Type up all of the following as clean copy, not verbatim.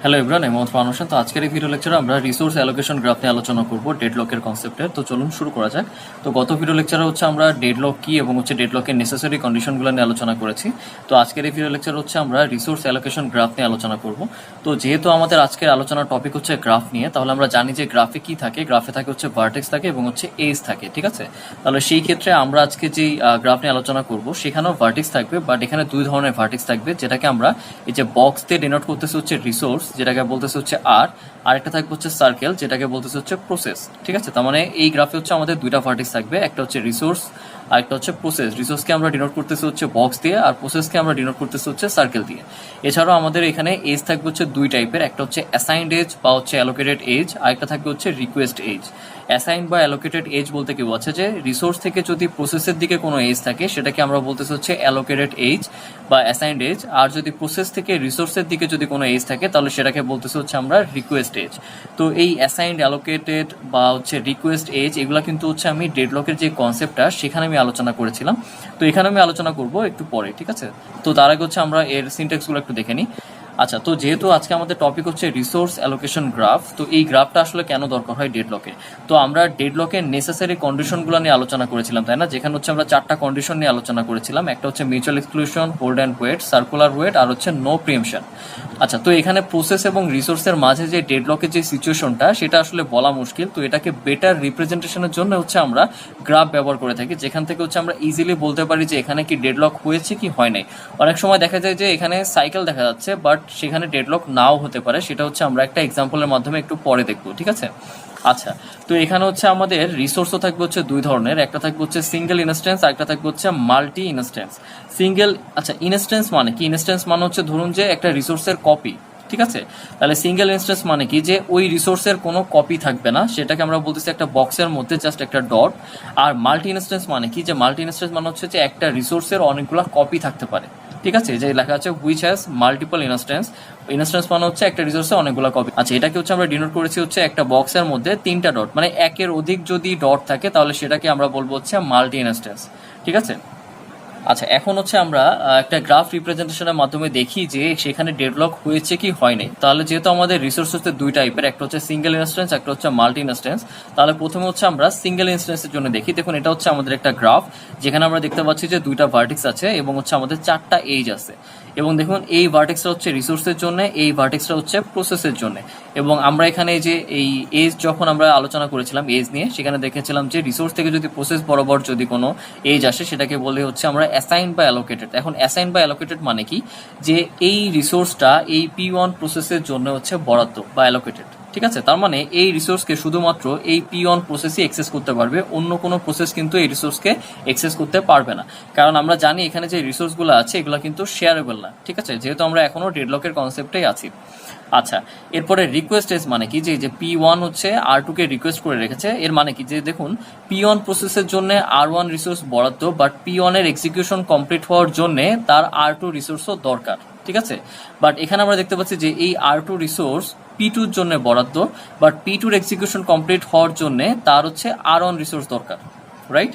Hello everyone, আমি মোহাম্মদ ফারহান হোসেন। তো আজকের এই ভিডিও লেকচারে আমরা রিসোর্স অ্যালোকেশন গ্রাফ নিয়ে আলোচনা করব ডেডলকের কনসেপ্টের। তো চলুন শুরু করা যাক। তো গত ভিডিও লেকচারে হচ্ছে আমরা ডেডলক কি এবং হচ্ছে ডেডলকের নেসেসারি কন্ডিশনগুলো নিয়ে আলোচনা করেছি। তো আজকের এই ভিডিও লেকচার হচ্ছে আমরা রিসোর্স অ্যালোকেশন গ্রাফ নিয়ে আলোচনা করব। তো যেহেতু আমাদের আজকের আলোচনার টপিক হচ্ছে গ্রাফ নিয়ে, তাহলে আমরা জানি যে গ্রাফে কি থাকে। গ্রাফে থাকে হচ্ছে ভার্টেক্স থাকে এবং হচ্ছে এজ থাকে, ঠিক আছে। তাহলে সেই ক্ষেত্রে আমরা আজকে যেই গ্রাফ নিয়ে আলোচনা করব সেখানেও ভার্টেক্স থাকবে, বাট এখানে দুই ধরনের ভার্টেক্স থাকবে, যেটাকে আমরা এই যে বক্স দিয়ে ডিনোট করতেছি হচ্ছে রিসোর্স, যেটাকে বলতেছে হচ্ছে আর একটা থাকবে হচ্ছে সার্কেল, যেটাকে বলতেছে হচ্ছে প্রসেস, ঠিক আছে। তার মানে এই গ্রাফে হচ্ছে আমাদের দুইটা ভার্টেক্স থাকবে, একটা হচ্ছে রিসোর্স আর একটা হচ্ছে প্রসেস। রিসোর্সকে আমরা ডিনোট করতেছি হচ্ছে বক্স দিয়ে, আর প্রসেসকে আমরা ডিনোট করতেছি হচ্ছে সার্কেল দিয়ে। এছাড়াও আমাদের এখানে এজ থাকবে হচ্ছে দুই টাইপের, একটা হচ্ছে অ্যাসাইন্ড এজ বা হচ্ছে অ্যালোকেটেড এজ, আর একটা থাকবে হচ্ছে রিকোয়েস্ট এজ। অ্যাসাইন্ড বা অ্যালোকেটেড এজ বলতে কি বোঝাচ্ছে, যে রিসোর্স থেকে যদি প্রসেসের দিকে কোনো এজ থাকে সেটাকে আমরা বলতেছি হচ্ছে অ্যালোকেটেড এজ বা অ্যাসাইন্ড এজ, আর যদি প্রসেস থেকে রিসোর্সের দিকে যদি কোনো এজ থাকে তাহলে সেটাকে বলতেছি হচ্ছে আমরা রিকোয়েস্ট এজ। তো এই অ্যাসাইন্ড, অ্যালোকেটেড বা হচ্ছে রিকোয়েস্ট এজ, এগুলো কিন্তু হচ্ছে আমি ডেডলকের যে কনসেপ্টটা সেখানে আমি আলোচনা করেছিলাম। তো এখানে আমি আলোচনা করব একটু পরে, ঠিক আছে। তো তার আগে হচ্ছে আমরা এর সিনট্যাক্সগুলো একটু দেখে নিই। আচ্ছা, তো যেহেতু আজকে আমাদের টপিক হচ্ছে রিসোর্স অ্যালোকেশন গ্রাফ, তো এই গ্রাফটা আসলে কেন দরকার হয় ডেডলকে। তো আমরা ডেডলকের নেসেসারি কন্ডিশনগুলো নিয়ে আলোচনা করেছিলাম, তাই না, যেখানে হচ্ছে আমরা চারটা কন্ডিশন নিয়ে আলোচনা করেছিলাম। একটা হচ্ছে mutual exclusion, hold and wait, circular wait, আর হচ্ছে নো প্রিএমশন। আচ্ছা, তো এখানে প্রসেস এবং রিসোর্সের মাঝে যে ডেডলকের যে সিচুয়েশনটা সেটা আসলে বলা মুশকিল। তো এটাকে বেটার রিপ্রেজেন্টেশনের জন্য হচ্ছে আমরা গ্রাফ ব্যবহার করে থাকি, যেখান থেকে হচ্ছে আমরা ইজিলি বলতে পারি যে এখানে কি ডেডলক হয়েছে কি হয় নাই। অনেক সময় দেখা যায় যে এখানে সাইকেল দেখা যাচ্ছে, বাট সেখানে ডেডলক নাও হতে পারে। সেটা হচ্ছে আমরা একটা এক্সাম্পলের মাধ্যমে একটু পরে দেখবো, ঠিক আছে। আচ্ছা, তো এখানে হচ্ছে আমাদের রিসোর্সও থাকবে হচ্ছে দুই ধরনের, একটা থাকবে হচ্ছে সিঙ্গেল ইনস্ট্যান্স, আর একটা থাকবে হচ্ছে মাল্টি ইনস্ট্যান্স। সিঙ্গেল, আচ্ছা, ইনস্ট্যান্স মানে কি? ইনস্ট্যান্স মানে হচ্ছে ধরুন যে একটা রিসোর্সের কপি, ঠিক আছে। তাহলে সিঙ্গেল ইনস্ট্যান্স মানে কি, যে ওই রিসোর্সের কোনো কপি থাকবে না, সেটাকে আমরা বলতেছি একটা বক্সের মধ্যে জাস্ট একটা ডট। আর মাল্টি ইনস্ট্যান্স মানে কি, যে মাল্টি ইনস্ট্যান্স মানে হচ্ছে যে একটা রিসোর্সের অনেকগুলো কপি থাকতে পারে, ঠিক আছে। যে লেখা আছে which has multiple instance. Instance মানে হচ্ছে একটা রিসোর্সে অনেকগুলো কপি। আচ্ছা, এটাকে হচ্ছে আমরা ডিনোট করেছি হচ্ছে একটা বক্সের মধ্যে তিনটা ডট, মানে একের অধিক যদি ডট থাকে তাহলে সেটাকে আমরা বলবো হচ্ছে মাল্টি ইনস্ট্যান্স, ঠিক আছে। আচ্ছা, এখন হচ্ছে আমরা একটা গ্রাফ রিপ্রেজেন্টেশনের মাধ্যমে দেখি যে সেখানে ডেডলক হয়েছে কি হয় নাই। তাহলে যেহেতু আমাদের রিসোর্স হচ্ছে দুই টাইপের, একটা হচ্ছে সিঙ্গেল ইনস্ট্যান্স, একটা হচ্ছে মাল্টি ইনস্ট্যান্স। তাহলে প্রথমে হচ্ছে আমরা সিঙ্গেল ইনস্ট্যান্সের জন্য দেখি। দেখুন, এটা হচ্ছে আমাদের একটা গ্রাফ, যেখানে আমরা দেখতে পাচ্ছি যে দুইটা ভার্টেক্স আছে এবং হচ্ছে আমাদের চারটা এজ আছে। এবং দেখুন, এই ভার্টেক্সটা হচ্ছে রিসোর্সের জন্য, এই ভার্টেক্সটা হচ্ছে প্রসেসের জন্য। এবং আমরা এখানে যে এই এজ যখন আমরা আলোচনা করেছিলাম এজ নিয়ে, সেখানে দেখেছিলাম যে রিসোর্স থেকে যদি প্রসেস বরাবর যদি কোনো এজ আসে সেটাকে বলে হচ্ছে আমরা অ্যাসাইন বা অ্যালোকেটেড। এখন অ্যাসাইন বা অ্যালোকেটেড মানে কি, যে এই রিসোর্সটা এই P1 প্রসেসের জন্য হচ্ছে বরাদ্দ বা অ্যালোকেটেড, ঠিক আছে। তার মানে এই রিসোর্সকে শুধুমাত্র এই P1 প্রসেসই অ্যাক্সেস করতে পারবে, অন্য কোনো প্রসেস কিন্তু এই রিসোর্সকে অ্যাক্সেস করতে পারবে না। কারণ আমরা জানি এখানে যে রিসোর্সগুলো আছে এগুলো কিন্তু শেয়ারেবল না, ঠিক আছে, যেহেতু আমরা এখনো ডেডলকের কনসেপ্টেই আছি। আচ্ছা, এরপরে রিকোয়েস্ট এজ মানে কি, যে P1 হচ্ছে R2 কে রিকোয়েস্ট করে রেখেছে। এর মানে কি, যে দেখুন P1 প্রসেসের জন্য R1 রিসোর্স বরাদ্দ, বাট P1 এর এক্সিকিউশন কমপ্লিট হওয়ার জন্য তার R2 রিসোর্সও দরকার, ঠিক আছে। বাট এখানে আমরা দেখতে পাচ্ছি যে এই R2 রিসোর্স P2 এর জন্য বরাদ্দ, বাট P2 এর এক্সিকিউশন কমপ্লিট হওয়ার জন্য তার হচ্ছে R1 রিসোর্স দরকার, রাইট।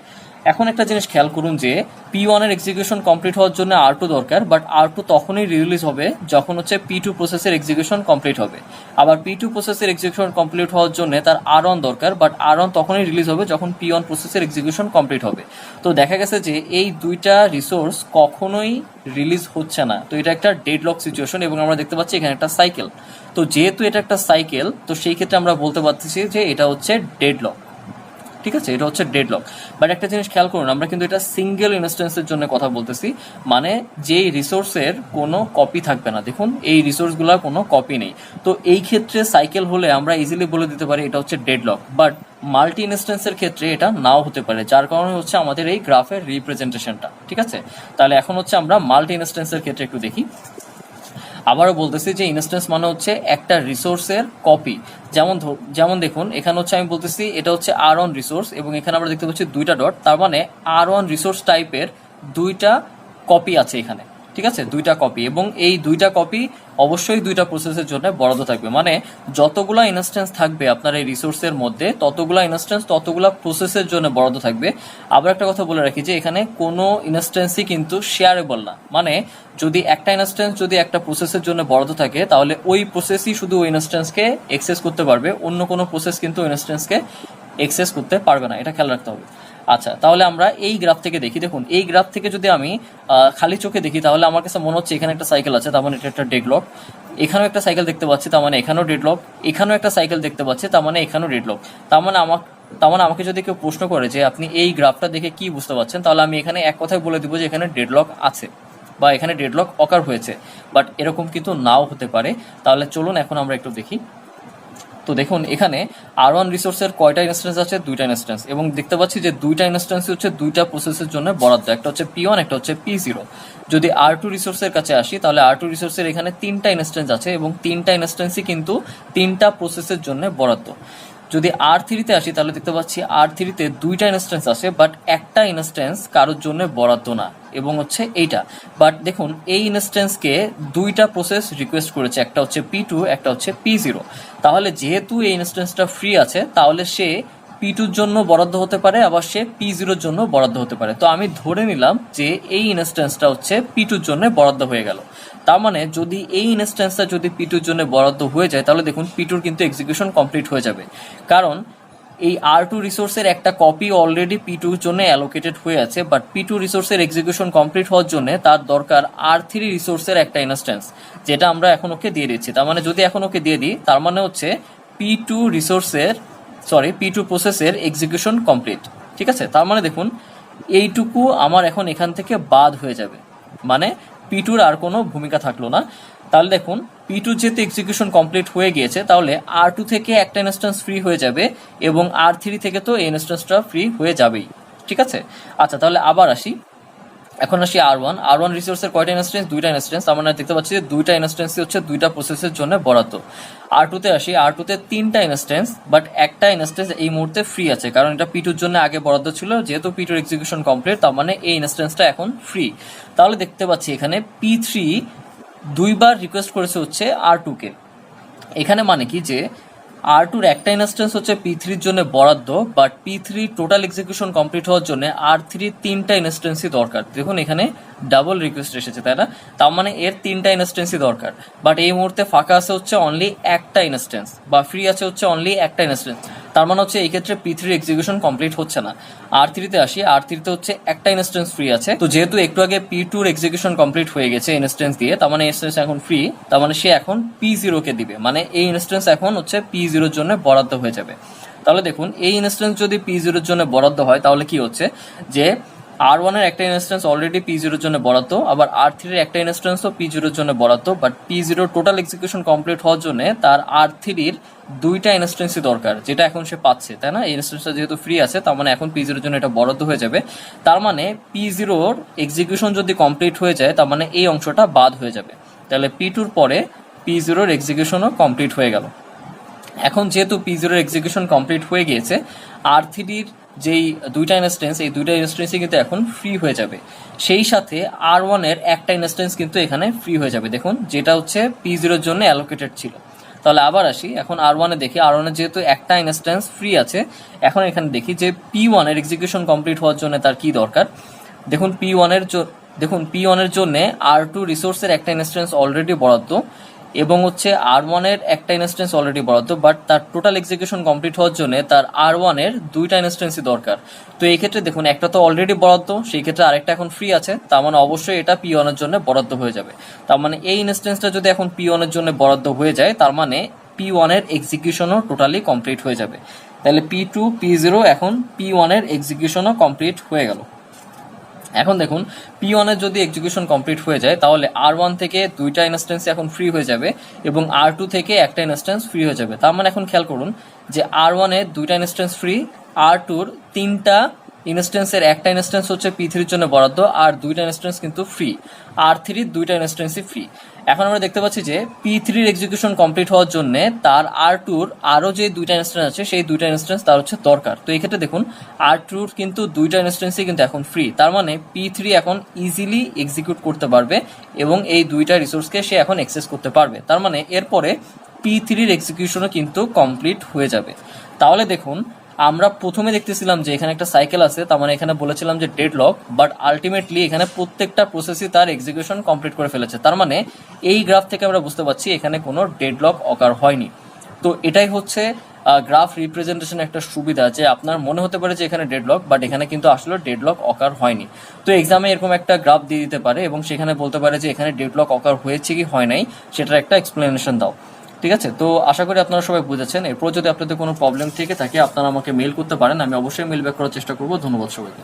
এখন একটা জিনিস খেয়াল করুন, যে P1 এর এক্সিকিউশন কমপ্লিট হওয়ার জন্য R2 দরকার, বাট R2 তখনই রিলিজ হবে যখন হচ্ছে P2 প্রসেসের এক্সিকিউশন কমপ্লিট হবে। আবার P2 প্রসেসের এক্সিকিউশন কমপ্লিট হওয়ার জন্য তার R1 দরকার, বাট R1 তখনই রিলিজ হবে যখন P1 প্রসেসের এক্সিকিউশন কমপ্লিট হবে। তো দেখা গেছে যে এই দুইটা রিসোর্স কখনোই রিলিজ হচ্ছে না। তো এটা একটা ডেডলক সিচুয়েশন, এবং আমরা দেখতে পাচ্ছি এখানে একটা সাইকেল। তো যেহেতু এটা একটা সাইকেল, তো সেই ক্ষেত্রে আমরা বলতে পারতেছি যে এটা হচ্ছে ডেডলক, ঠিক আছে, এটা হচ্ছে ডেডলক। বাট একটা জিনিস খেয়াল করুন, আমরা কিন্তু এটা সিঙ্গেল ইনস্ট্যান্সের জন্য কথা বলতেছি, মানে যেই রিসোর্সের কোনো কপি থাকবে না। দেখুন, এই রিসোর্সগুলোর কোনো কপি নেই। তো এই ক্ষেত্রে সাইকেল হলে আমরা ইজিলি বলে দিতে পারি এটা হচ্ছে ডেডলক। বাট মাল্টি ইনস্ট্যান্সের ক্ষেত্রে এটা নাও হতে পারে, যার কারণে হচ্ছে আমাদের এই গ্রাফের রিপ্রেজেন্টেশনটা, ঠিক আছে। তাহলে এখন হচ্ছে আমরা মাল্টি ইনস্ট্যান্সের ক্ষেত্রে একটু দেখি। আবারও বলতেছি যে ইনস্ট্যান্স মানে হচ্ছে একটা রিসোর্সের কপি। যেমন দেখুন, এখানে হচ্ছে আমি বলতেছি এটা হচ্ছে R1 রিসোর্স, এবং এখানে আমরা দেখতে পাচ্ছি দুইটা ডট, তার মানে R1 রিসোর্স টাইপের দুইটা কপি আছে এখানে, ঠিক আছে, দুইটা কপি, এবং এই দুইটা কপি অবশ্যই দুইটা প্রসেসের জন্য বরাদ্দ থাকবে। মানে যতগুলা ইনস্ট্যান্স থাকবে আপনার এই রিসোর্সের মধ্যে ততগুলা ইনস্ট্যান্স ততগুলা প্রসেসের জন্য বরাদ্দ থাকবে। আবার একটা কথা বলে রাখি যে এখানে কোনো ইনস্ট্যান্সই কিন্তু শেয়ারেবল না। মানে যদি একটা ইনস্ট্যান্স যদি একটা প্রসেসের জন্য বরাদ্দ থাকে তাহলে ওই প্রসেসই শুধু ওই ইনস্ট্যান্সকে অ্যাক্সেস করতে পারবে, অন্য কোনো প্রসেস কিন্তু ওই ইনস্ট্যান্সকে অ্যাক্সেস করতে পারবে না, এটা খেয়াল রাখতে হবে। আচ্ছা, তাহলে আমরা এই গ্রাফ থেকে দেখি। দেখুন এই গ্রাফ থেকে যদি আমি খালি চোখে দেখি তাহলে আমার কাছে মনে হচ্ছে এখানে একটা সাইকেল আছে, তার মানে এটা একটা ডেডলক। এখানেও একটা সাইকেল দেখতে পাচ্ছি, তার মানে এখানেও ডেডলক। এখানেও একটা সাইকেল দেখতে পাচ্ছি, তার মানে এখানেও ডেডলক। তার মানে আমাকে যদি কেউ প্রশ্ন করে যে আপনি এই গ্রাফটা দেখে কি বুঝতে পারছেন, তাহলে আমি এখানে এক কথায় বলে দিব যে এখানে ডেডলক আছে বা এখানে ডেডলক অকার হয়েছে। বাট এরকম কিন্তু নাও হতে পারে। তাহলে চলুন এখন আমরা একটু দেখি। তো দেখুন এখানে R1 রিসোর্সের কয়টা ইনস্ট্যান্স আছে? দুইটা ইনস্ট্যান্স, এবং দেখতে পাচ্ছি যে দুইটা ইনস্ট্যান্স হচ্ছে দুইটা প্রসেসের জন্য বরাদ্দ, একটা হচ্ছে P1 একটা হচ্ছে P0। যদি R2 রিসোর্সের কাছে আসি তাহলে R2 রিসোর্সের এখানে তিনটা ইনস্ট্যান্স আছে এবং তিনটা ইনস্ট্যান্সই কিন্তু তিনটা প্রসেসের জন্য বরাদ্দ। যদি R3-তে আসি তাহলে দেখতে পাচ্ছি R3-তে দুইটা ইনস্ট্যান্স আছে, বাট একটা ইনস্ট্যান্স কারোর জন্য বরাদ্দ না, এবং হচ্ছে এইটা। বাট দেখুন এই ইনস্ট্যান্সকে দুইটা প্রসেস রিকোয়েস্ট করেছে, একটা হচ্ছে P2 একটা হচ্ছে P0। তাহলে যেহেতু এই ইনস্ট্যান্সটা ফ্রি আছে তাহলে সে P2-র জন্য বরাদ্দ হতে পারে, আবার সে P0-র জন্য বরাদ্দ হতে পারে। তো আমি ধরে নিলাম যে এই ইনস্ট্যান্সটা হচ্ছে P2-র জন্য বরাদ্দ হয়ে গেল। তার মানে যদি এই ইনস্ট্যান্সটা যদি P2-র জন্য বরাদ্দ হয়ে যায় তাহলে দেখুন P2-র কিন্তু এক্সিকিউশন কমপ্লিট হয়ে যাবে, কারণ এই R2 রিসোর্সের একটা কপি অলরেডি P2-র জন্য অ্যালোকেটেড হয়ে আছে। বাট P2 রিসোর্সের এক্সিকিউশন কমপ্লিট হওয়ার জন্য তার দরকার R3 রিসোর্সের একটা ইনস্ট্যান্স, যেটা আমরা এখন ওকে দিয়ে দিচ্ছি। তার মানে যদি এখন ওকে দিয়ে দিই তার মানে হচ্ছে P2 প্রসেসের এক্সিকিউশন কমপ্লিট। ঠিক আছে, তার মানে দেখুন এইটুকু আমার এখন এখান থেকে বাদ হয়ে যাবে, মানে P2-র আর কোনো ভূমিকা থাকলো না। তাহলে দেখুন P2 যেহেতু এক্সিকিউশন কমপ্লিট হয়ে গিয়েছে তাহলে R2 থেকে একটা ইনস্ট্যান্স ফ্রি হয়ে যাবে এবং R3 থেকে তো এই ইনস্ট্যান্সটা ফ্রি হয়ে যাবেই। ঠিক আছে, আচ্ছা তাহলে আবার আসি, এখন আসি R1 রিসোর্সের কয়টা ইনস্ট্যান্স? দুইটা ইনস্ট্যান্স। আমরা দেখতে পাচ্ছি যে দুইটা ইনস্ট্যান্সই হচ্ছে দুইটা প্রসেসের জন্য বরাদ্দ। R2-তে আসি, R2-তে তিনটা ইনস্ট্যান্স, বাট একটা ইনস্ট্যান্স এই মুহূর্তে ফ্রি আছে, কারণ এটা P2-র জন্য আগে বরাদ্দ ছিল। যেহেতু P2-র এক্সিকিউশন কমপ্লিট তার মানে এই ইনস্ট্যান্সটা এখন ফ্রি। তাহলে দেখতে পাচ্ছি এখানে P3 দুইবার রিকোয়েস্ট করেছে হচ্ছে R2-কে। এখানে মানে কি যে R2-র একটা ইনস্ট্যান্স হচ্ছে P3-র জন্য বরাদ্দ, but P3 total execution complete হওয়ার জন্য R3-র তিনটা ইনস্ট্যান্সই দরকার। দেখুন এখানে ডাবল রিকোয়েস্ট এসেছে, তাই না? তার মানে এর তিনটা ইনস্ট্যান্সই দরকার, বাট এই মুহূর্তে ফাঁকা আছে হচ্ছে অনলি একটা ইনস্ট্যান্স, বা ফ্রি আছে হচ্ছে অনলি একটা ইনস্ট্যান্স। তার মানে হচ্ছে এই ক্ষেত্রে P3-র এক্সিকিউশন কমপ্লিট হচ্ছে না। R3-তে আসি, R3-তে হচ্ছে একটা ইনস্ট্যান্স ফ্রি আছে। তো যেহেতু একটু আগে P2-র এক্সিকিউশন কমপ্লিট হয়ে গেছে ইনস্ট্যান্স দিয়ে, তার মানে ইনস্ট্যান্স এখন ফ্রি, তার মানে সে এখন P0-কে দিবে, মানে এই ইনস্ট্যান্স এখন হচ্ছে P0-র জন্য বরাদ্দ হয়ে যাবে। তাহলে দেখুন এই ইনস্ট্যান্স যদি P0-র জন্য বরাদ্দ হয় তাহলে কি হচ্ছে যে R1-এর একটা ইনস্ট্যান্স অলরেডি P0-র জন্য বরাদ্দ, আবার R3-এর একটা ইনস্ট্যান্সও P0-র জন্য বরাদ্দ, but P0 total execution complete হওয়ার জন্য তার R3-র দুইটা ইনস্ট্যান্সই দরকার, যেটা এখন সে পাচ্ছে, তাই না? এই ইনস্ট্যান্সটা যেহেতু ফ্রি আছে তার মানে এখন P0-র জন্য এটা বরাদ্দ হয়ে যাবে। তার মানে P0-র এক্সিকিউশন যদি কমপ্লিট হয়ে যায় তার মানে এই অংশটা বাদ হয়ে যাবে। তাহলে P2-র পরে P0-র এক্সিকিউশনও কমপ্লিট হয়ে গেল। এখন যেহেতু P0-র এক্সিকিউশন কমপ্লিট হয়ে গিয়েছে, R3-র যেই দুইটা ইনস্ট্যান্স এই দুইটা ইনস্ট্যান্সই কিন্তু এখন ফ্রি হয়ে যাবে। সেই সাথে R1-এর একটা ইনস্ট্যান্স কিন্তু এখানে ফ্রি হয়ে যাবে, দেখুন যেটা হচ্ছে P0-র জন্য অ্যালোকেটেড ছিল। তাহলে আবার আসি, এখন R1-এ দেখি, R1-এর যেহেতু একটা ইনস্ট্যান্স ফ্রি আছে, এখন এখানে দেখি যে P1-এর এক্সিকিউশন কমপ্লিট হওয়ার জন্য তার কি দরকার। দেখুন P1-এর জন্য R2 রিসোর্সের একটা ইনস্ট্যান্স অলরেডি বরাদ্দ, এবং হচ্ছে R1-এর একটা ইনস্ট্যান্স অলরেডি বরাদ্দ, বাট তার টোটাল এক্সিকিউশন কমপ্লিট হওয়ার জন্য তার R1-এর দুইটা ইনস্ট্যান্সই দরকার। তো এই ক্ষেত্রে দেখুন একটা তো অলরেডি বরাদ্দ, সেই ক্ষেত্রে আরেকটা এখন ফ্রি আছে, তার মানে অবশ্যই এটা P1-এর জন্য বরাদ্দ হয়ে যাবে। তার মানে এই ইনস্ট্যান্সটা যদি এখন P1-এর জন্য বরাদ্দ হয়ে যায় তার মানে P1-এর এক্সিকিউশনও টোটালি কমপ্লিট হয়ে যাবে। তাহলে P2 P0 এখন P1-এর এক্সিকিউশনও কমপ্লিট হয়ে গেল। এখন দেখুন P1-এর যদি এক্সিকিউশন কমপ্লিট হয়ে যায় তাহলে R1 থেকে দুইটা ইনস্ট্যান্স এখন ফ্রি হয়ে যাবে এবং R2 থেকে একটা ইনস্ট্যান্স ফ্রি হয়ে যাবে। তার মানে এখন খেয়াল করুন যে R1-এর দুইটা ইনস্ট্যান্স ফ্রি, R2-র তিনটা ইনস্ট্যান্সের একটা ইনস্ট্যান্স হচ্ছে P3 এর জন্য বরাদ্দ, আর দুইটা ইনস্ট্যান্স কিন্তু ফ্রি। R3 দুইটা ইনস্ট্যান্সই ফ্রি। এখন আমরা দেখতে পাচ্ছি যে P3 এর এক্সিকিউশন কমপ্লিট হওয়ার জন্য তার R2 আরো যে দুইটা ইনস্ট্যান্স আছে সেই দুইটা ইনস্ট্যান্স তার হচ্ছে দরকার। তো এই ক্ষেত্রে দেখুন R2 কিন্তু দুইটা ইনস্ট্যান্সই কিন্তু এখন ফ্রি, তার মানে P3 এখন ইজিলি এক্সিকিউট করতে পারবে এবং এই দুইটা রিসোর্সকে সে এখন অ্যাক্সেস করতে পারবে। তার মানে এরপরে P3 এর এক্সিকিউশনও কিন্তু কমপ্লিট হয়ে যাবে। তাহলে দেখুন আমরা প্রথমে দেখতেছিলাম যে এখানে একটা সাইকেল আছে, তার মানে এখানে বলেছিলাম যে ডেডলক, বাট আলটিমেটলি এখানে প্রত্যেকটা প্রসেসই তার এক্সিকিউশন কমপ্লিট করে ফেলেছে। তার মানে এই গ্রাফ থেকে আমরা বুঝতে পারছি এখানে কোনো ডেডলক অকার হয়নি। তো এটাই হচ্ছে গ্রাফ রিপ্রেজেন্টেশন একটা সুবিধা, যে আপনার মনে হতে পারে যে এখানে ডেডলক, বাট এখানে কিন্তু আসলে ডেডলক অকার হয়নি। তো এক্সামে এরকম একটা গ্রাফ দিয়ে দিতে পারে এবং সেখানে বলতে পারে যে এখানে ডেডলক অকার হয়েছে কি হয় নাই সেটার একটা এক্সপ্লেনেশন দাও। ঠিক আছে, তো আশা করি আপনারা সবাই বুঝেছেন। এরপর যদি আপনাদের কোনো প্রবলেম থেকে থাকে আপনারা আমাকে মেইল করতে পারেন, আমি অবশ্যই মেইল ব্যাক করার চেষ্টা করবো। ধন্যবাদ সবাইকে।